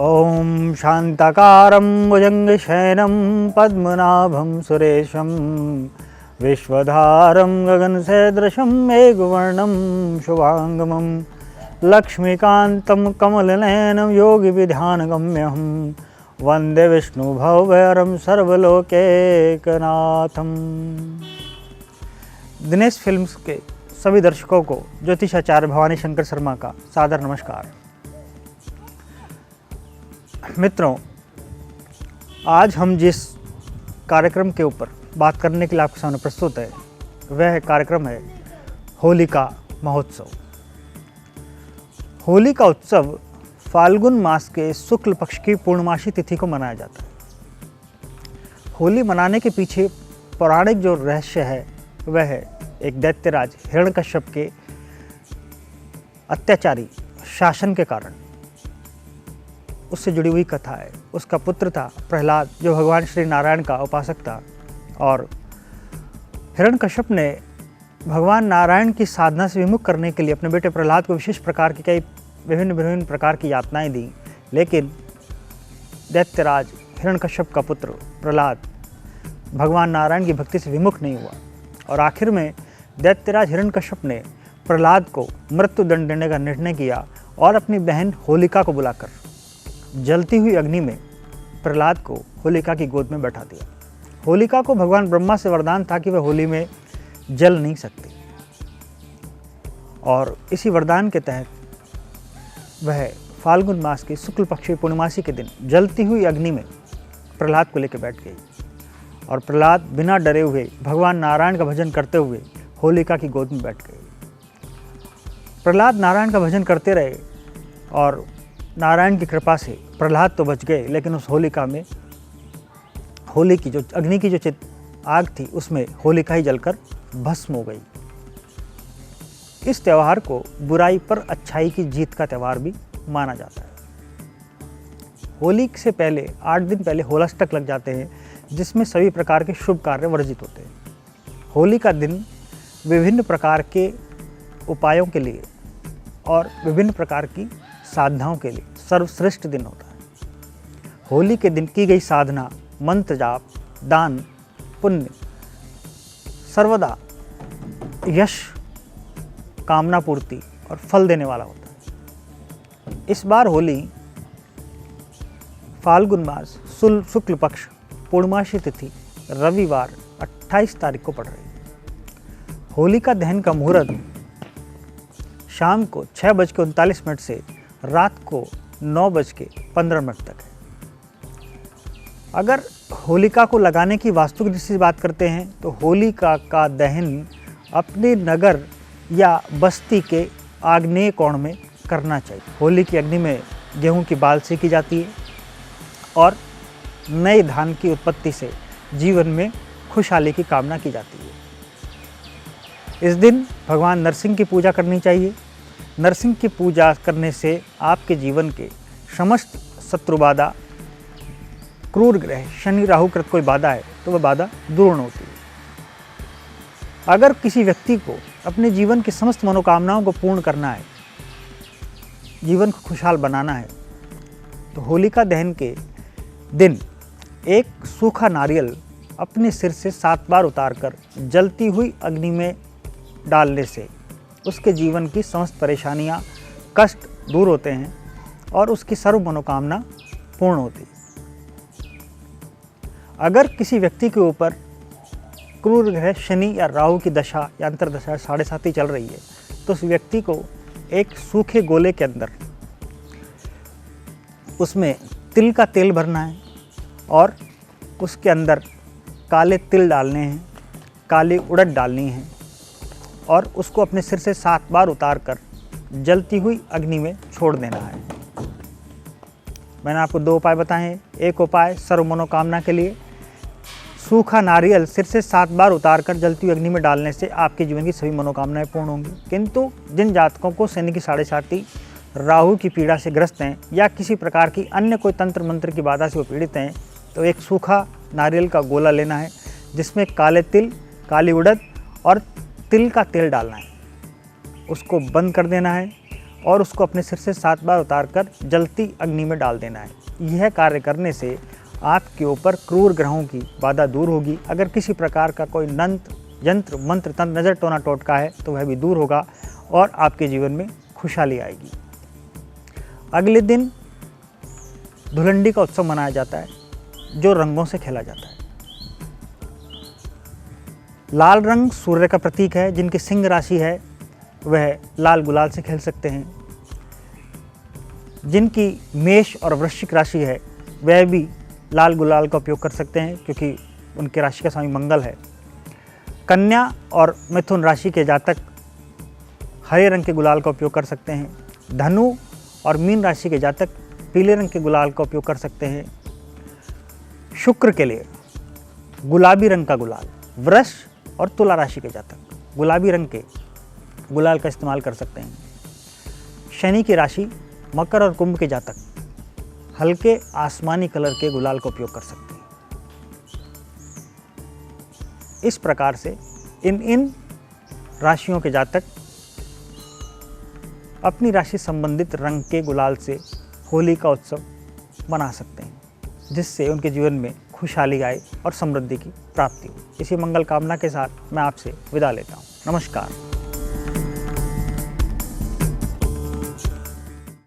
ओम शांताकारं भुजंगशयनं पद्मनाभं सुरेशं विश्वधारं गगनसदृशं मेघवर्णं शुभांगमं लक्ष्मीकान्तं कमलनयनं योगिविध्यानगम्यं वंदे विष्णुभवभयहरं सर्वलोकैकनाथं। दिनेश फिल्म्स के सभी दर्शकों को ज्योतिषाचार्य भवानी शंकर शर्मा का सादर नमस्कार। मित्रों, आज हम जिस कार्यक्रम के ऊपर बात करने के लिए आपके सामने प्रस्तुत है वह कार्यक्रम है होली का महोत्सव। होली का उत्सव फाल्गुन मास के शुक्ल पक्ष की पूर्णमासी तिथि को मनाया जाता है। होली मनाने के पीछे पौराणिक जो रहस्य है वह है एक दैत्यराज हिरण्यकश्यप के अत्याचारी शासन के कारण उससे जुड़ी हुई कथा है। उसका पुत्र था प्रहलाद जो भगवान श्री नारायण का उपासक था, और हिरण्यकश्यप ने भगवान नारायण की साधना से विमुख करने के लिए अपने बेटे प्रहलाद को विशेष प्रकार की कई विभिन्न प्रकार की यातनाएं दी, लेकिन दैत्यराज हिरण्यकश्यप का पुत्र प्रहलाद भगवान नारायण की भक्ति से विमुख नहीं हुआ, और आखिर में दैत्यराज हिरण्यकश्यप ने प्रहलाद को मृत्युदंड देने का निर्णय किया और अपनी बहन होलिका को बुलाकर जलती हुई अग्नि में प्रहलाद को होलिका की गोद में बैठा दिया। होलिका को भगवान ब्रह्मा से वरदान था कि वह होली में जल नहीं सकती, और इसी वरदान के तहत वह फाल्गुन मास की शुक्ल पक्ष पूर्णिमासी के दिन जलती हुई अग्नि में प्रहलाद को लेकर बैठ गई, और प्रहलाद बिना डरे हुए भगवान नारायण का भजन करते हुए होलिका की गोद में बैठ गए। प्रहलाद नारायण का भजन करते रहे और नारायण की कृपा से प्रहलाद तो बच गए, लेकिन उस होलिका में होली की जो अग्नि की जो आग थी उसमें होलिका ही जलकर भस्म हो गई। इस त्यौहार को बुराई पर अच्छाई की जीत का त्यौहार भी माना जाता है। होली से पहले 8 दिन पहले होलाष्टक लग जाते हैं, जिसमें सभी प्रकार के शुभ कार्य वर्जित होते हैं। होली का दिन विभिन्न प्रकार के उपायों के लिए और विभिन्न प्रकार की साधनाओं के लिए सर्वश्रेष्ठ दिन होता है। होली के दिन की गई साधना, मंत्र जाप, दान, पुण्य सर्वदा यश, कामना पूर्ति और फल देने वाला होता है। इस बार होली फाल्गुन मास शुक्ल पक्ष पूर्णमासी तिथि रविवार 28 तारीख को पड़ रही है। होलिका दहन का मुहूर्त शाम को 6:39 से रात को 9:15 तक है। अगर होलिका को लगाने की वास्तु की दृष्टि से बात करते हैं तो होलिका का दहन अपने नगर या बस्ती के आग्नेय कोण में करना चाहिए। होली की अग्नि में गेहूं की बाल सेकी जाती है और नए धान की उत्पत्ति से जीवन में खुशहाली की कामना की जाती है। इस दिन भगवान नरसिंह की पूजा करनी चाहिए। नरसिंह की पूजा करने से आपके जीवन के समस्त शत्रु बाधा, क्रूर ग्रह, शनि राहु कृत कोई बाधा है तो वह बाधा दूर होती है। अगर किसी व्यक्ति को अपने जीवन की समस्त मनोकामनाओं को पूर्ण करना है, जीवन को खुशहाल बनाना है, तो होलिका दहन के दिन एक सूखा नारियल अपने सिर से 7 बार उतारकर जलती हुई अग्नि में डालने से उसके जीवन की समस्त परेशानियां, कष्ट दूर होते हैं और उसकी सर्व मनोकामना पूर्ण होती है। अगर किसी व्यक्ति के ऊपर क्रूर ग्रह शनि या राहु की दशा या अंतरदशा 7.5 चल रही है तो उस व्यक्ति को एक सूखे गोले के अंदर उसमें तिल का तेल भरना है और उसके अंदर काले तिल डालने हैं, काली उड़द डालनी है और उसको अपने सिर से 7 बार उतारकर जलती हुई अग्नि में छोड़ देना है। मैंने आपको 2 उपाय बताए हैं। एक उपाय सर्व मनोकामना के लिए, सूखा नारियल सिर से 7 बार उतारकर जलती हुई अग्नि में डालने से आपके जीवन की सभी मनोकामनाएं पूर्ण होंगी। किंतु जिन जातकों को शनि की 7.5, राहु की पीड़ा से ग्रस्त हैं या किसी प्रकार की अन्य कोई तंत्र मंत्र की बाधा से वो पीड़ित हैं, तो एक सूखा नारियल का गोला लेना है जिसमें काले तिल, काली उड़द और तिल का तेल डालना है। उसको बंद कर देना है और उसको अपने सिर से 7 बार उतारकर जलती अग्नि में डाल देना है। यह कार्य करने से आपके ऊपर क्रूर ग्रहों की बाधा दूर होगी। अगर किसी प्रकार का कोई यंत्र मंत्र तंत्र नज़र टोना टोटका है तो वह भी दूर होगा और आपके जीवन में खुशहाली आएगी। अगले दिन धुलंडी का उत्सव मनाया जाता है, जो रंगों से खेला जाता है। लाल रंग सूर्य का प्रतीक है। जिनकी सिंह राशि है वह लाल गुलाल से खेल सकते हैं। जिनकी मेष और वृश्चिक राशि है वह भी लाल गुलाल का उपयोग कर सकते हैं, क्योंकि उनके राशि का स्वामी मंगल है। कन्या और मिथुन राशि के जातक हरे रंग के गुलाल का उपयोग कर सकते हैं। धनु और मीन राशि के जातक पीले रंग के गुलाल का उपयोग कर सकते हैं। शुक्र के लिए गुलाबी रंग का गुलाल, वृष और तुला राशि के जातक गुलाबी रंग के गुलाल का इस्तेमाल कर सकते हैं। शनि की राशि मकर और कुंभ के जातक हल्के आसमानी कलर के गुलाल का उपयोग कर सकते हैं। इस प्रकार से इन राशियों के जातक अपनी राशि संबंधित रंग के गुलाल से होली का उत्सव मना सकते हैं, जिससे उनके जीवन में खुशहाली आए और समृद्धि की प्राप्ति हो। इसी मंगल कामना के साथ मैं आपसे विदा लेता हूँ। नमस्कार।